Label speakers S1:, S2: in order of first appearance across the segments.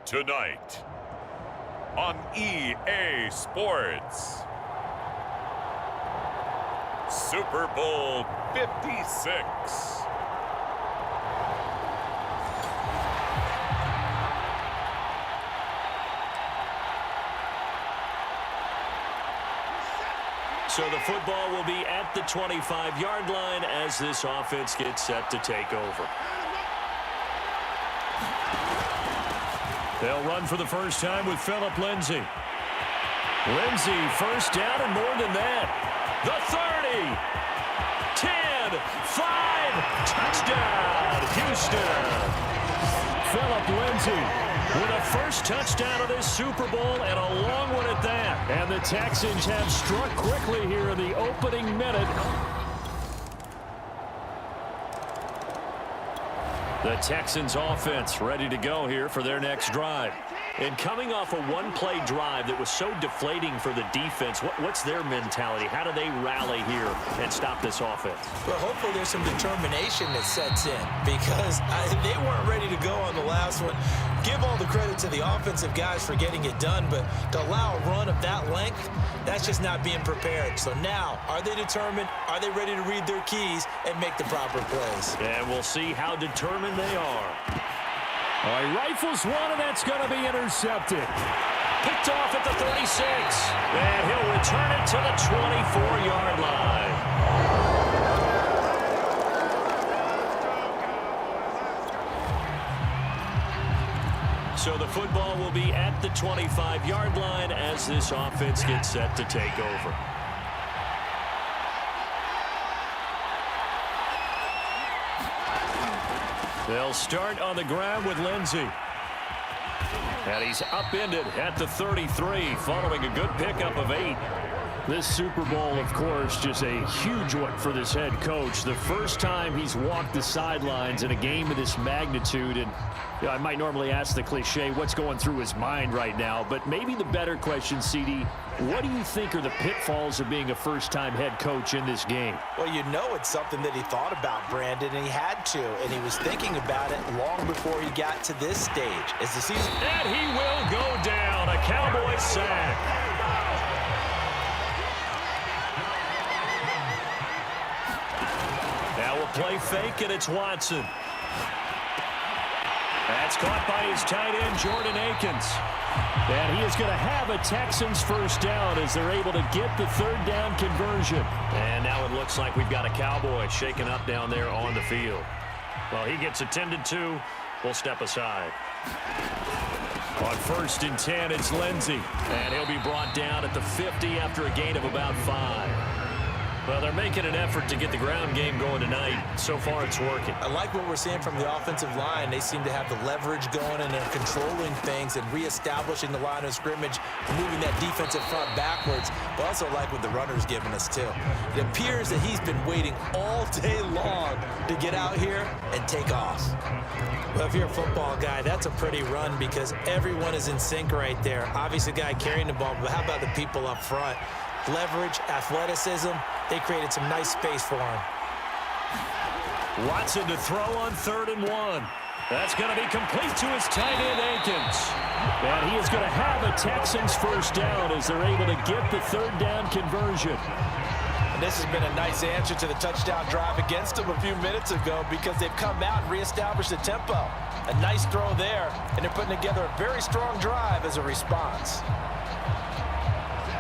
S1: Tonight on EA Sports, Super Bowl 56.
S2: So the football will be at the 25-yard line as this offense gets set to take over. They'll run for the first time with Phillip Lindsay. Lindsay, first down and more than that. The 30, 10, 5, touchdown, Houston. Phillip Lindsay with a first touchdown of this Super Bowl and a long one at that. And the Texans have struck quickly here in the opening minute. The Texans offense ready to go here for their next drive. And coming off a one-play drive that was so deflating for the defense, what's their mentality? How do they rally here and stop this offense?
S3: Well, hopefully there's some determination that sets in because they weren't ready to go on the last one. Give all the credit to the offensive guys for getting it done, but to allow a run of that length, that's just not being prepared. So now, are they determined? Are they ready to read their keys and make the proper plays?
S2: And we'll see how determined they are. All right, rifles one, and that's going to be intercepted. Picked off at the 36, and he'll return it to the 24-yard line. So the football will be at the 25-yard line as this offense gets set to take over. They'll start on the ground with Lindsay. And he's upended at the 33, following a good pickup of 8. This Super Bowl, of course, just a huge one for this head coach. The first time he's walked the sidelines in a game of this magnitude. And you know, I might normally ask the cliche, what's going through his mind right now? But maybe the better question, CD, what do you think are the pitfalls of being a first-time head coach in this game?
S3: Well, you know it's something that he thought about, Brandon, and he had to. And he was thinking about it long before he got to this stage. As the season...
S2: And he will go down. A Cowboys sack. Now a play fake, and it's Watson. That's caught by his tight end, Jordan Akins. And he is going to have a Texans first down as they're able to get the third down conversion. And now it looks like we've got a Cowboy shaken up down there on the field. Well, he gets attended to. We'll step aside. On 1st and 10, it's Lindsay. And he'll be brought down at the 50 after a gain of about 5. Well, they're making an effort to get the ground game going tonight. So far, it's working.
S3: I like what we're seeing from the offensive line. They seem to have the leverage going, and they're controlling things and reestablishing the line of scrimmage, moving that defensive front backwards. But also like what the runner's giving us, too. It appears that he's been waiting all day long to get out here and take off. Well, if you're a football guy, that's a pretty run because everyone is in sync right there. Obviously, the guy carrying the ball, but how about the people up front? Leverage, athleticism, they created some nice space for him.
S2: Watson to throw on 3rd and 1. That's going to be complete to his tight end, Akins. And he is going to have a Texans first down as they're able to get the third down conversion.
S3: And this has been a nice answer to the touchdown drive against them a few minutes ago because they've come out and reestablished the tempo. A nice throw there, and they're putting together a very strong drive as a response.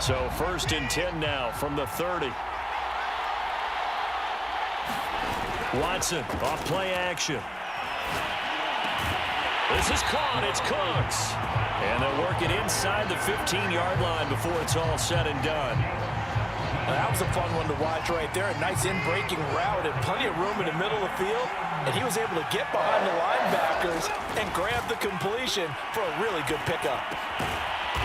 S2: So 1st and 10 now from the 30. Watson off play action. This is caught. It's Cooks. And they'll work it inside the 15-yard line before it's all said and done.
S3: That was a fun one to watch right there. A nice in-breaking route and plenty of room in the middle of the field. And he was able to get behind the linebackers and grab the completion for a really good pickup.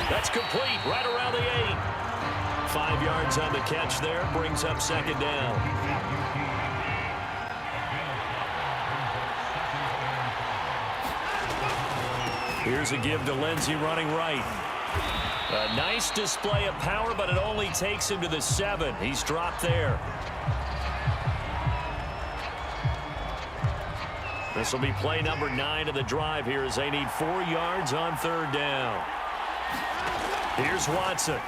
S2: That's complete right around the 8. 5 yards on the catch there. Brings up 2nd down. Here's a give to Lindsay running right. A nice display of power, but it only takes him to the 7. He's dropped there. This will be play number 9 of the drive here as they need 4 yards on third down. Here's Watson.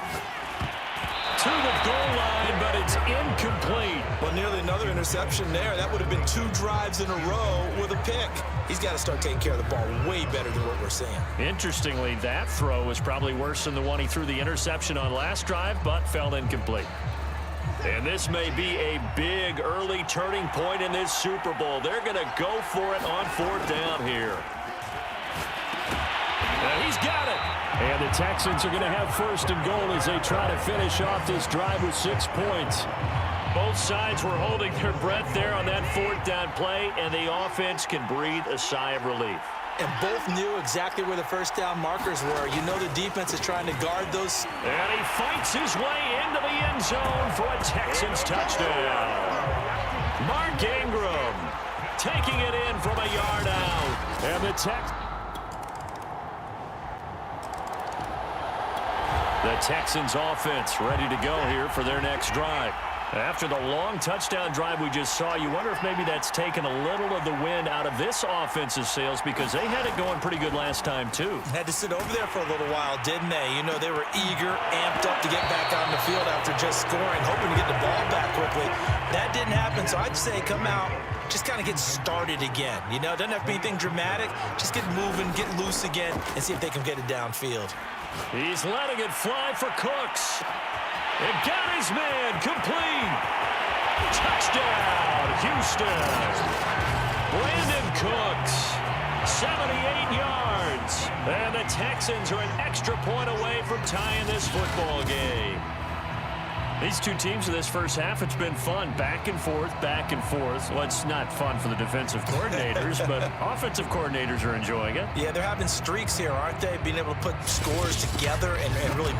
S2: To the goal line, but it's incomplete.
S3: Well, nearly another interception there. That would have been 2 drives in a row with a pick. He's got to start taking care of the ball way better than what we're seeing.
S2: Interestingly, that throw was probably worse than the one he threw the interception on last drive, but fell incomplete. And this may be a big early turning point in this Super Bowl. They're going to go for it on 4th down here. And he's got it. And the Texans are going to have 1st and goal as they try to finish off this drive with 6 points. Both sides were holding their breath there on that 4th down play, and the offense can breathe a sigh of relief.
S3: And both knew exactly where the 1st down markers were. You know the defense is trying to guard those.
S2: And he fights his way into the end zone for a Texans touchdown. Mark Ingram taking it in from a yard out. And the Texans offense ready to go here for their next drive. After the long touchdown drive we just saw, you wonder if maybe that's taken a little of the wind out of this offense's sails because they had it going pretty good last time, too.
S3: Had to sit over there for a little while, didn't they? You know, they were eager, amped up to get back out on the field after just scoring, hoping to get the ball back quickly. That didn't happen, so I'd say come out, just kind of get started again. You know, doesn't have to be anything dramatic. Just get moving, get loose again, and see if they can get it downfield.
S2: He's letting it fly for Cooks. It got his man complete. Touchdown, Houston. Brandon Cooks, 78 yards. And the Texans are an extra point away from tying this football game. These two teams in this first half, it's been fun. Back and forth, back and forth. Well, it's not fun for the defensive coordinators, but offensive coordinators are enjoying it.
S3: Yeah, they're having streaks here, aren't they? Being able to put scores together and really...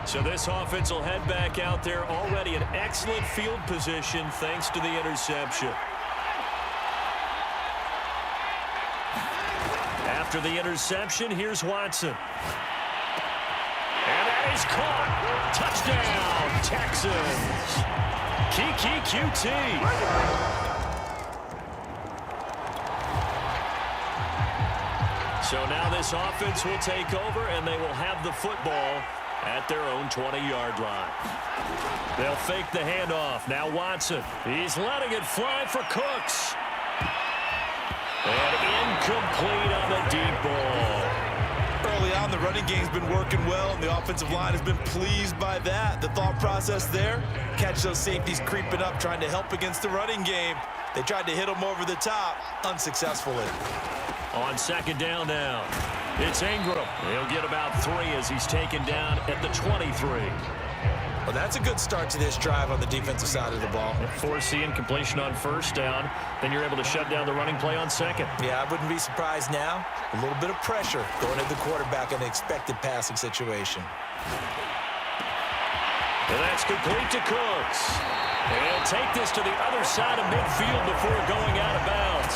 S2: So this offense will head back out there, already in excellent field position thanks to the interception. After the interception, here's Watson. And that is caught. Touchdown, Texans. Kiki QT. So now this offense will take over, and they will have the football at their own 20-yard line. They'll fake the handoff. Now Watson. He's letting it fly for Cooks. And incomplete on the deep ball.
S3: Early on, the running game's been working well, and the offensive line has been pleased by that. The thought process there, catch those safeties creeping up, trying to help against the running game. They tried to hit them over the top, unsuccessfully.
S2: On 2nd down now, it's Ingram. He'll get about 3 as he's taken down at the 23.
S3: Well, that's a good start to this drive on the defensive side of the ball.
S2: Force the incompletion on 1st down. Then you're able to shut down the running play on 2nd.
S3: Yeah, I wouldn't be surprised now. A little bit of pressure going at the quarterback in an expected passing situation.
S2: And that's complete to Cooks. And he'll take this to the other side of midfield before going out of bounds.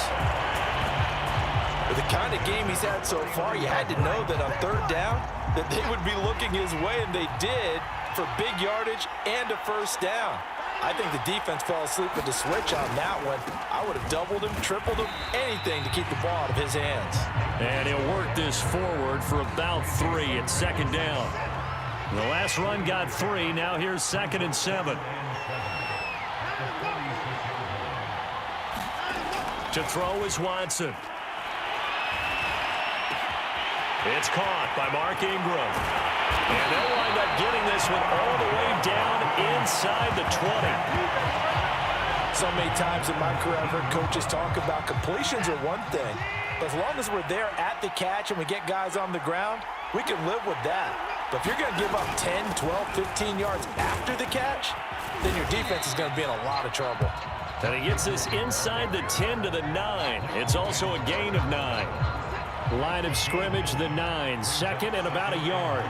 S3: With the kind of game he's had so far, you had to know that on 3rd down that they would be looking his way, and they did, for big yardage and a 1st down. I think the defense fell asleep with the switch on that one. I would have doubled him, tripled him, anything to keep the ball out of his hands.
S2: And he'll work this forward for about 3 at 2nd down. The last run got 3. Now here's 2nd and 7. To throw is Watson. It's caught by Mark Ingram. And they'll wind up getting this one all the way down inside the 20.
S3: So many times in my career, I've heard coaches talk about completions are one thing. But as long as we're there at the catch and we get guys on the ground, we can live with that. But if you're going to give up 10, 12, 15 yards after the catch, then your defense is going to be in a lot of trouble.
S2: And he gets this inside the 10 to the 9. It's also a gain of 9. Line of scrimmage, the 9. 2nd and about a yard.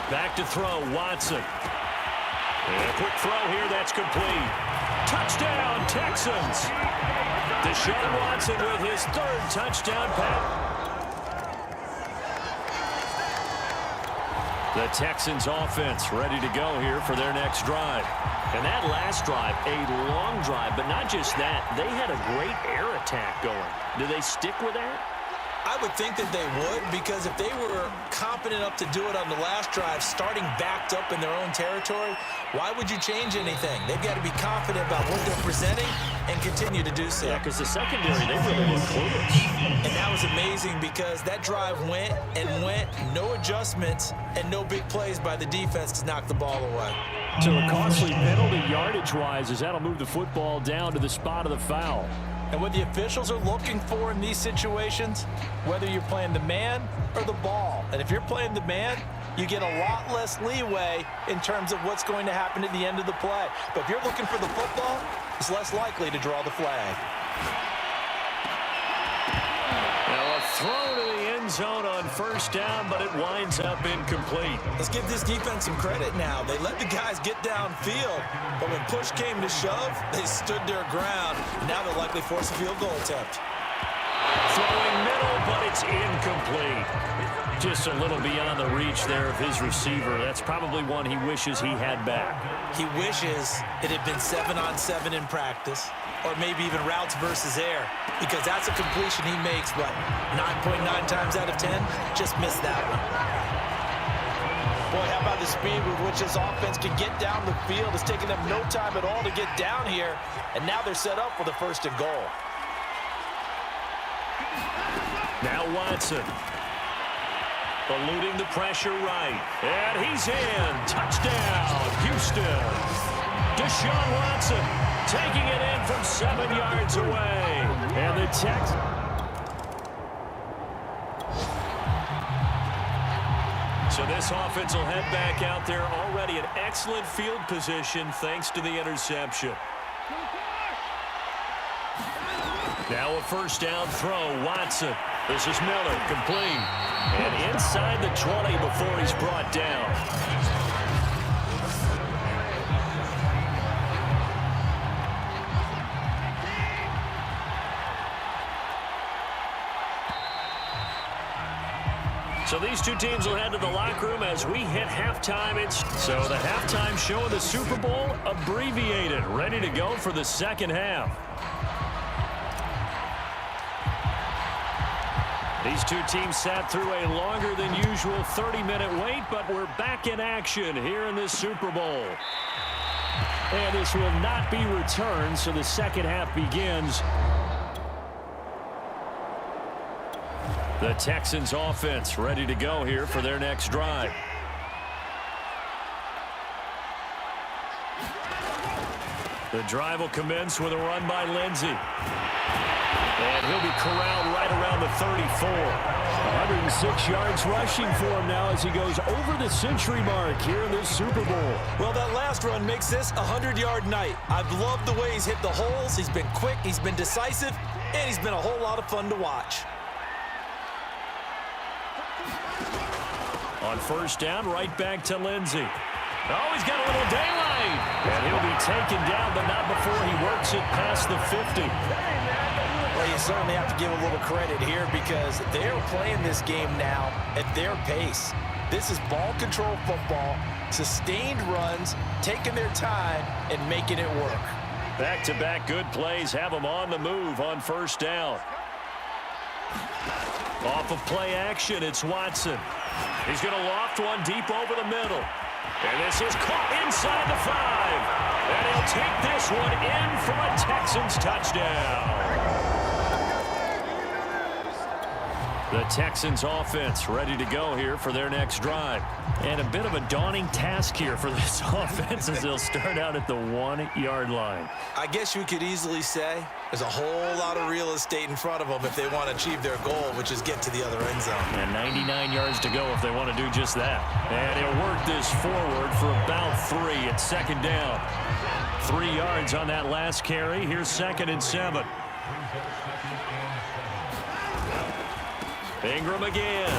S2: Back to throw, Watson. And a quick throw here, that's complete. Touchdown, Texans. Deshaun Watson with his third touchdown pass. The Texans offense ready to go here for their next drive. And that last drive, a long drive, but not just that. They had a great air attack going. Do they stick with that?
S3: I would think that they would, because if they were confident enough to do it on the last drive, starting backed up in their own territory, why would you change anything? They've got to be confident about what they're presenting and continue to do so.
S2: Yeah, because the secondary, they really look clueless.
S3: And that was amazing because that drive went and went, no adjustments, and no big plays by the defense to knock the ball away.
S2: So a costly penalty yardage-wise, as that'll move the football down to the spot of the foul.
S3: And what the officials are looking for in these situations, whether you're playing the man or the ball, and if you're playing the man, you get a lot less leeway in terms of what's going to happen at the end of the play. But if you're looking for the football, it's less likely to draw the flag.
S2: Now a throw to the end zone on first down, but it winds up incomplete.
S3: Let's give this defense some credit now. They let the guys get downfield, but when push came to shove, they stood their ground. Now they'll likely force a field goal attempt.
S2: Throwing middle, but it's incomplete. Just a little beyond the reach there of his receiver. That's probably one he wishes he had back.
S3: He wishes it had been 7-on-7 in practice, or maybe even routes versus air, because that's a completion he makes, what, 9.9 times out of 10? Just missed that one. Boy, how about the speed with which this offense can get down the field? It's taking them no time at all to get down here, and now they're set up for the first and goal.
S2: Now Watson. Eluding the pressure right. And he's in. Touchdown, Houston. Deshaun Watson taking it in from 7 yards away. And the Texans. So this offense will head back out there, already in excellent field position thanks to the interception. Now a first down throw, Watson. This is Miller, complete. And inside the 20 before he's brought down. So these two teams will head to the locker room as we hit halftime. So the halftime show of the Super Bowl abbreviated, ready to go for the second half. These two teams sat through a longer than usual 30-minute wait, but we're back in action here in this Super Bowl. And this will not be returned, so the second half begins. The Texans offense ready to go here for their next drive. The drive will commence with a run by Lindsey. And he'll be corralled right around the 34. 106 yards rushing for him now as he goes over the century mark here in this Super Bowl.
S3: Well, that last run makes this a 100-yard night. I've loved the way he's hit the holes. He's been quick, he's been decisive, and he's been a whole lot of fun to watch.
S2: On first down, right back to Lindsey. Oh, he's got a little daylight. And he'll be taken down, but not before he works it past the 50.
S3: Well, you certainly have to give a little credit here because they're playing this game now at their pace. This is ball control football, sustained runs, taking their time, and making it work.
S2: Back-to-back good plays have them on the move on first down. Off of play action, it's Watson. He's going to loft one deep over the middle. And this is caught inside the 5. And he'll take this one in for a Texans touchdown. The Texans offense ready to go here for their next drive. And a bit of a daunting task here for this offense as they'll start out at the 1-yard line.
S3: I guess you could easily say there's a whole lot of real estate in front of them if they want to achieve their goal, which is get to the other end zone.
S2: And 99 yards to go if they want to do just that. And he'll work this forward for about 3 at second down. 3 yards on that last carry. Here's 2nd and 7. Ingram again.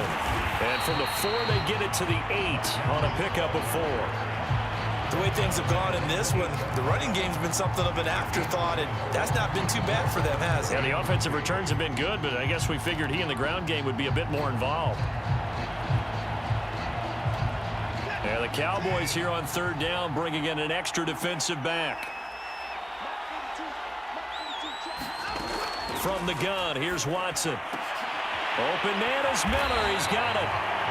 S2: And from the 4, they get it to the 8 on a pickup of 4.
S3: The way things have gone in this one, the running game's been something of an afterthought, and that's not been too bad for them, has it?
S2: Yeah, the offensive returns have been good, but I guess we figured he in the ground game would be a bit more involved. Yeah, the Cowboys here on third down, bringing in an extra defensive back. From the gun, here's Watson. Open man is Miller. He's got it.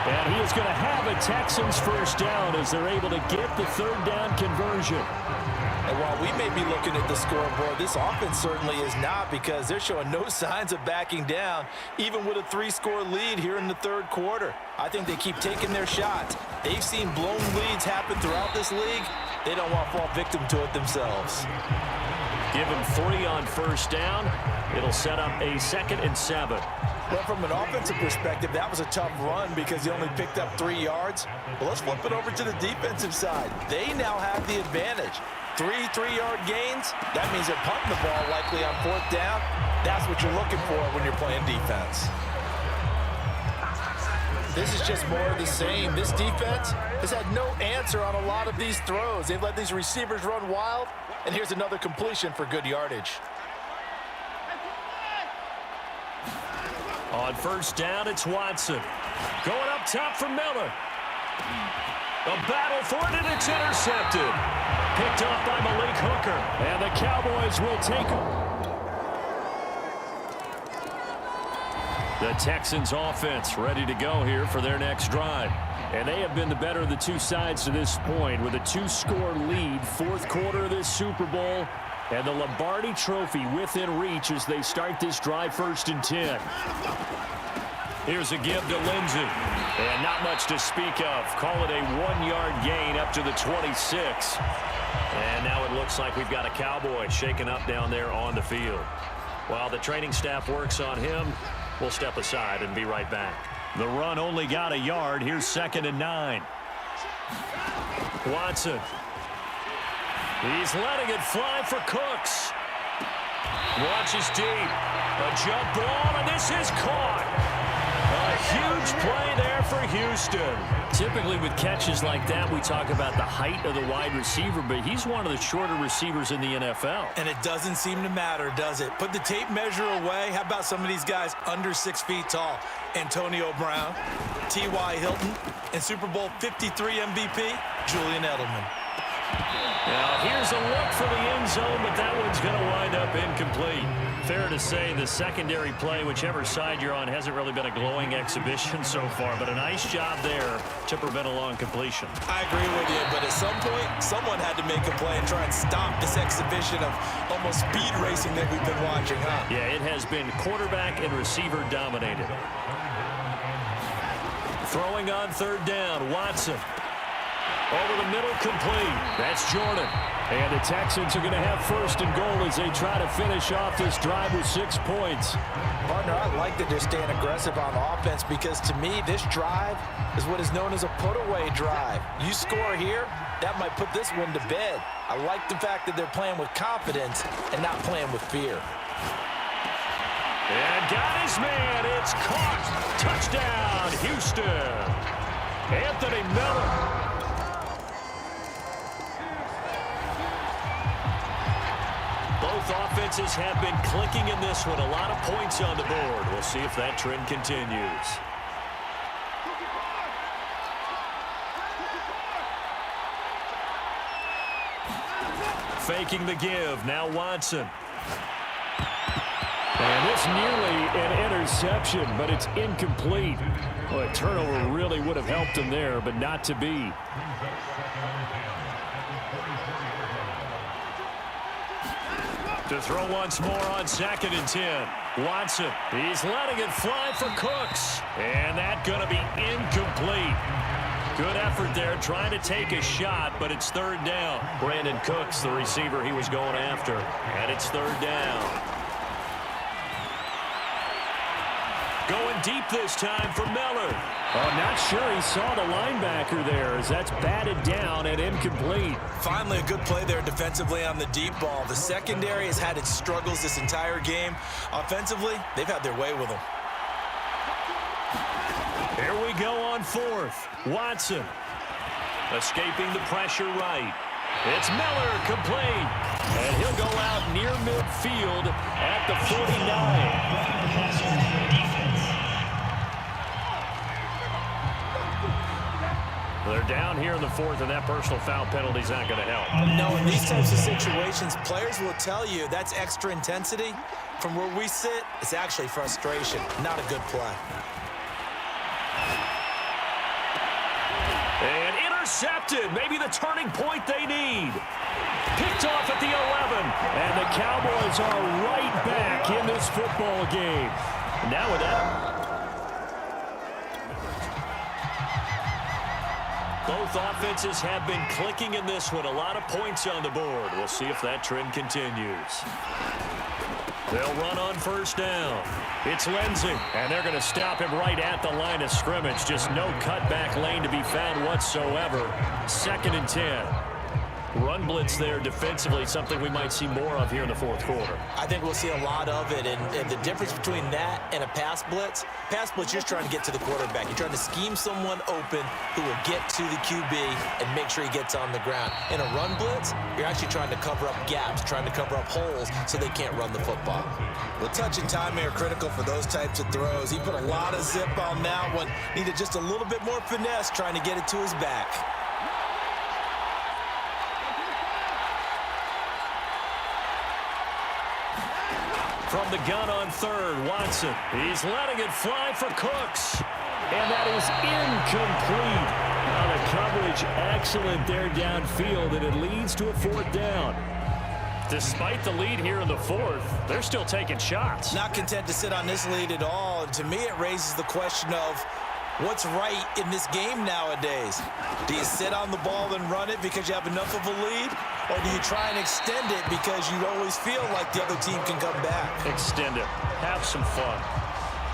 S2: And he is going to have a Texans first down as they're able to get the third down conversion.
S3: And while we may be looking at the scoreboard, this offense certainly is not, because they're showing no signs of backing down, even with a 3-score lead here in the third quarter. I think they keep taking their shots. They've seen blown leads happen throughout this league. They don't want to fall victim to it themselves.
S2: Give him 3 on first down. It'll set up a 2nd and 7.
S3: Well, from an offensive perspective, that was a tough run because he only picked up 3 yards. But let's flip it over to the defensive side. They now have the advantage. 3 3-yard gains. That means they're punting the ball likely on 4th down. That's what you're looking for when you're playing defense. This is just more of the same. This defense has had no answer on a lot of these throws. They've let these receivers run wild, and here's another completion for good yardage.
S2: On first down, it's Watson. Going up top for Miller. A battle for it, and it's intercepted. Picked off by Malik Hooker. And the Cowboys will take him. The Texans offense ready to go here for their next drive. And they have been the better of the two sides to this point with a 2-score lead. 4th quarter of this Super Bowl. And the Lombardi Trophy within reach as they start this drive 1st and 10. Here's a give to Lindsey. And not much to speak of. Call it a 1-yard gain up to the 26. And now it looks like we've got a Cowboy shaken up down there on the field. While the training staff works on him, we'll step aside and be right back. The run only got a yard. Here's 2nd and 9. Watson. He's letting it fly for Cooks. Watches deep. A jump ball, and this is caught. A huge play there for Houston. Typically with catches like that, we talk about the height of the wide receiver, but he's one of the shorter receivers in the NFL.
S3: And it doesn't seem to matter, does it? Put the tape measure away. How about some of these guys under 6 feet tall? Antonio Brown, T.Y. Hilton, and Super Bowl 53 MVP, Julian Edelman.
S2: Now, here's a look for the end zone, but that one's going to wind up incomplete. Fair to say the secondary play, whichever side you're on, hasn't really been a glowing exhibition so far, but a nice job there to prevent a long completion.
S3: I agree with you, but at some point, someone had to make a play and try and stop this exhibition of almost speed racing that we've been watching, huh?
S2: Yeah, it has been quarterback and receiver dominated. Throwing on third down, Watson. Over the middle, complete. That's Jordan. And the Texans are going to have 1st and goal as they try to finish off this drive with 6 points.
S3: Partner, I like that they're staying aggressive on offense because, to me, this drive is what is known as a put-away drive. You score here, that might put this one to bed. I like the fact that they're playing with confidence and not playing with fear.
S2: And got his man. It's caught. Touchdown, Houston. Anthony Miller. Both offenses have been clicking in this one. A lot of points on the board. We'll see if that trend continues. Faking the give. Now Watson. And it's nearly an interception, but it's incomplete. Well, a turnover really would have helped him there, but not to be. To throw once more on 2nd and 10. Watson, he's letting it fly for Cooks. And that's going to be incomplete. Good effort there trying to take a shot, but it's 3rd down. Brandon Cooks, the receiver he was going after. And it's 3rd down. Going deep this time for Miller. Oh, not sure he saw the linebacker there as that's batted down and incomplete.
S3: Finally, a good play there defensively on the deep ball. The secondary has had its struggles this entire game. Offensively, they've had their way with them.
S2: Here we go on 4th. Watson. Escaping the pressure right. It's Miller, complete. And he'll go out near midfield at the 49. They're down here in the fourth, and that personal foul penalty is not going to help.
S3: No, in these types of situations, players will tell you that's extra intensity. From where we sit, it's actually frustration, not a good play.
S2: And intercepted, maybe the turning point they need. Picked off at the 11, and the Cowboys are right back in this football game. Now with that, both offenses have been clicking in this one. A lot of points on the board. We'll see if that trend continues. They'll run on first down. It's Lindsey, and they're going to stop him right at the line of scrimmage. Just no cutback lane to be found whatsoever. 2nd and 10. Run blitz there defensively, something we might see more of here in the fourth quarter.
S3: I think we'll see a lot of it, and the difference between that and a pass blitz, you're just trying to get to the quarterback. You're trying to scheme someone open who will get to the QB and make sure he gets on the ground. In a run blitz, you're actually trying to cover up gaps, trying to cover up holes so they can't run the football. Well, touch and timing are critical for those types of throws. He put a lot of zip on that one. Needed just a little bit more finesse trying to get it to his back.
S2: From the gun on third, Watson. He's letting it fly for Cooks. And that is incomplete. Now the coverage excellent there downfield, and it leads to a 4th down. Despite the lead here in the 4th, they're still taking shots.
S3: Not content to sit on this lead at all. And to me, it raises the question of what's right in this game nowadays. Do you sit on the ball and run it because you have enough of a lead? Or do you try and extend it because you always feel like the other team can come back?
S2: Extend it. Have some fun.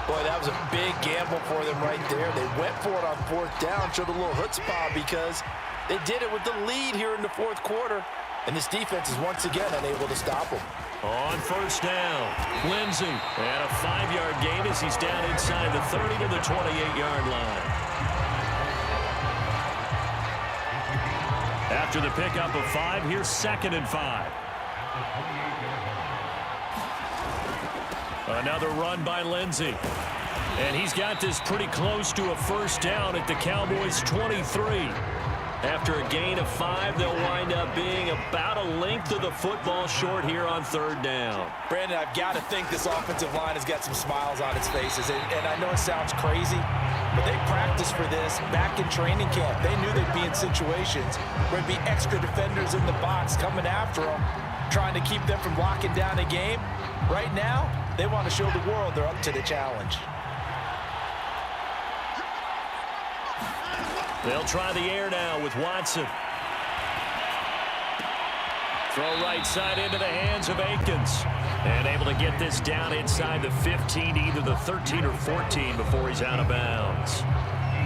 S4: Boy, that was a big gamble for them right there. They went for it on 4th down, showed a little chutzpah because they did it with the lead here in the 4th quarter. And this defense is once again unable to stop them.
S2: On first down, Lindsey. And a 5-yard gain as he's down inside the 30 to the 28-yard line. After the pickup of 5, here's 2nd and 5. Another run by Lindsey. And he's got this pretty close to a first down at the Cowboys' 23. After a gain of 5, they'll wind up being about a length of the football short here on 3rd down.
S3: Brandon, I've got to think this offensive line has got some smiles on its faces. And I know it sounds crazy, but they practiced for this back in training camp. They knew they'd be in situations where there'd be extra defenders in the box coming after them, trying to keep them from locking down a game. Right now, they want to show the world they're up to the challenge.
S2: They'll try the air now with Watson. Throw right side into the hands of Akins. And able to get this down inside the 15, either the 13 or 14 before he's out of bounds.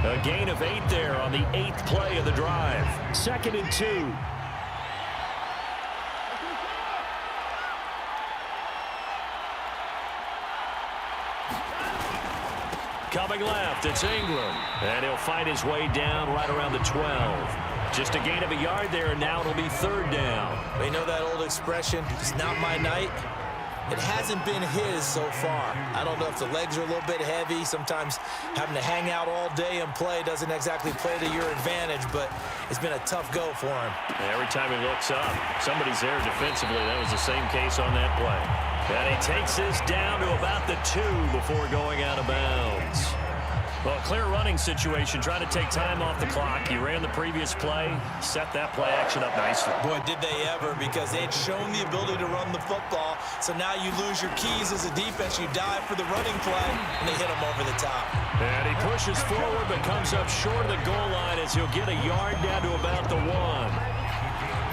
S2: A gain of 8 there on the 8th play of the drive. 2nd and 2. Coming left, it's Ingram. And he'll find his way down right around the 12. Just a gain of a yard there, and now it'll be 3rd down.
S3: You know that old expression, it's not my night? It hasn't been his so far. I don't know if the legs are a little bit heavy. Sometimes having to hang out all day and play doesn't exactly play to your advantage, but it's been a tough go for him.
S2: Every time he looks up, somebody's there defensively. That was the same case on that play. And he takes this down to about the 2 before going out of bounds. Well, clear running situation. Try to take time off the clock. You ran the previous play, set that play action up nicely.
S3: Boy, did they ever, because they had shown the ability to run the football. So now you lose your keys as a defense. You dive for the running play, and they hit him over the top.
S2: And he pushes forward, but comes up short of the goal line as he'll get a yard down to about the 1.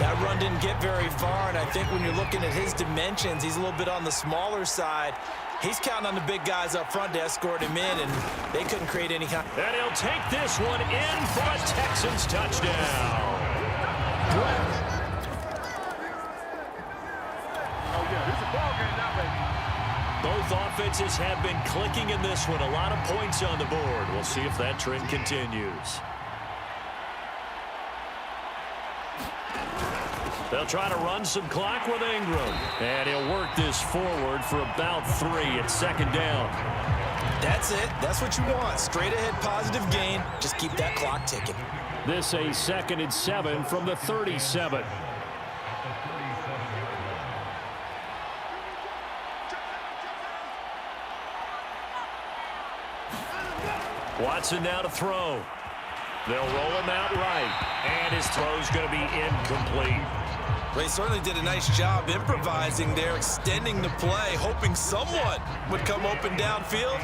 S3: That run didn't get very far, and I think when you're looking at his dimensions, he's a little bit on the smaller side. He's counting on the big guys up front to escort him in, and they couldn't create any kind.
S2: And he'll take this one in for a Texans touchdown. Both offenses have been clicking in this one. A lot of points on the board. We'll see if that trend continues. They'll try to run some clock with Ingram. And he'll work this forward for about 3 at second down.
S3: That's it. That's what you want. Straight ahead positive gain. Just keep that clock ticking.
S2: This a 2nd and 7 from the 37. Watson now to throw. They'll roll him out right. And his throw's going to be incomplete.
S3: They certainly did a nice job improvising there, extending the play, hoping someone would come open downfield,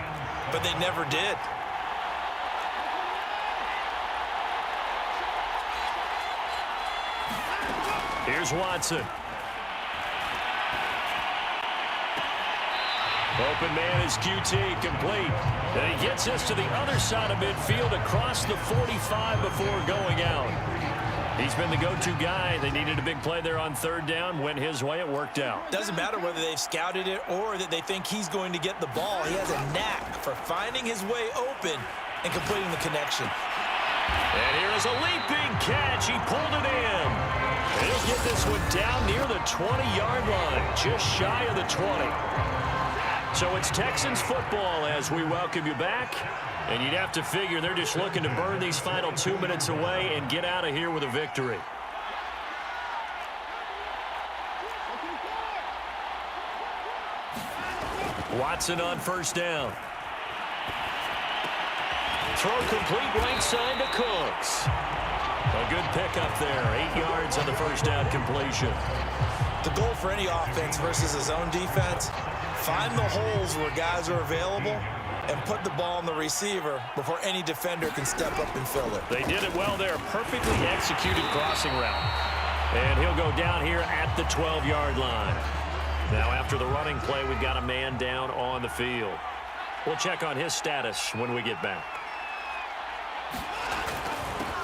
S3: but they never did.
S2: Here's Watson. Open man is QT, complete. And he gets us to the other side of midfield across the 45 before going out. He's been the go-to guy. They needed a big play there on 3rd down. Went his way. It worked out.
S3: Doesn't matter whether they've scouted it or that they think he's going to get the ball. He has a knack for finding his way open and completing the connection.
S2: And here is a leaping catch. He pulled it in. He'll get this one down near the 20-yard line, just shy of the 20. So it's Texans football as we welcome you back. And you'd have to figure they're just looking to burn these final 2 minutes away and get out of here with a victory. Watson on 1st down. Throw complete right side to Cooks. A good pickup there. 8 yards on the 1st down completion.
S3: The goal for any offense versus his own defense, find the holes where guys are available and put the ball on the receiver before any defender can step up and fill it.
S2: They did it well there. Perfectly executed crossing route. And he'll go down here at the 12-yard line. Now after the running play, we've got a man down on the field. We'll check on his status when we get back.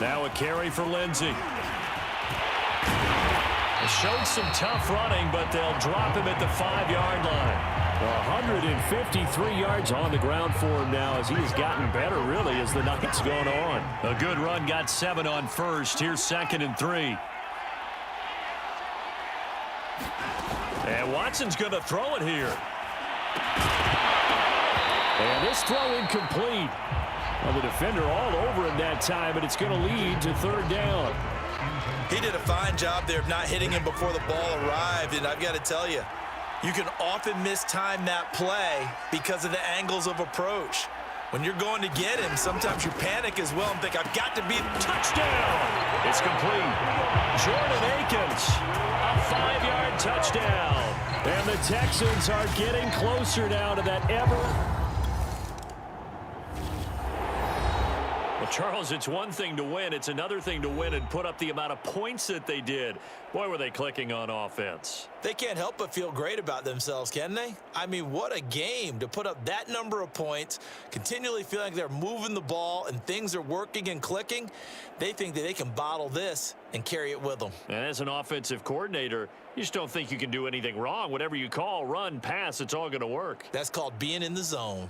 S2: Now a carry for Lindsey. Showed some tough running, but they'll drop him at the 5-yard line. 153 yards on the ground for him now as he has gotten better, really, as the night's gone on. A good run, got 7 on 1st. Here's 2nd and 3. And Watson's going to throw it here. And this throw incomplete. Well, the defender all over him that time, but it's going to lead to 3rd down.
S3: He did a fine job there of not hitting him before the ball arrived, and I've got to tell you, you can often mistime that play because of the angles of approach. When you're going to get him, sometimes you panic as well and think, I've got to be...
S2: Touchdown! It's complete. Jordan Akins, a 5-yard touchdown. And the Texans are getting closer now to that Well, Charles, it's one thing to win. It's another thing to win and put up the amount of points that they did. Boy, were they clicking on offense.
S3: They can't help but feel great about themselves, can they? I mean, what a game to put up that number of points, continually feeling like they're moving the ball and things are working and clicking. They think that they can bottle this and carry it with them.
S2: And as an offensive coordinator, you just don't think you can do anything wrong. Whatever you call, run, pass, it's all going to work.
S3: That's called being in the zone.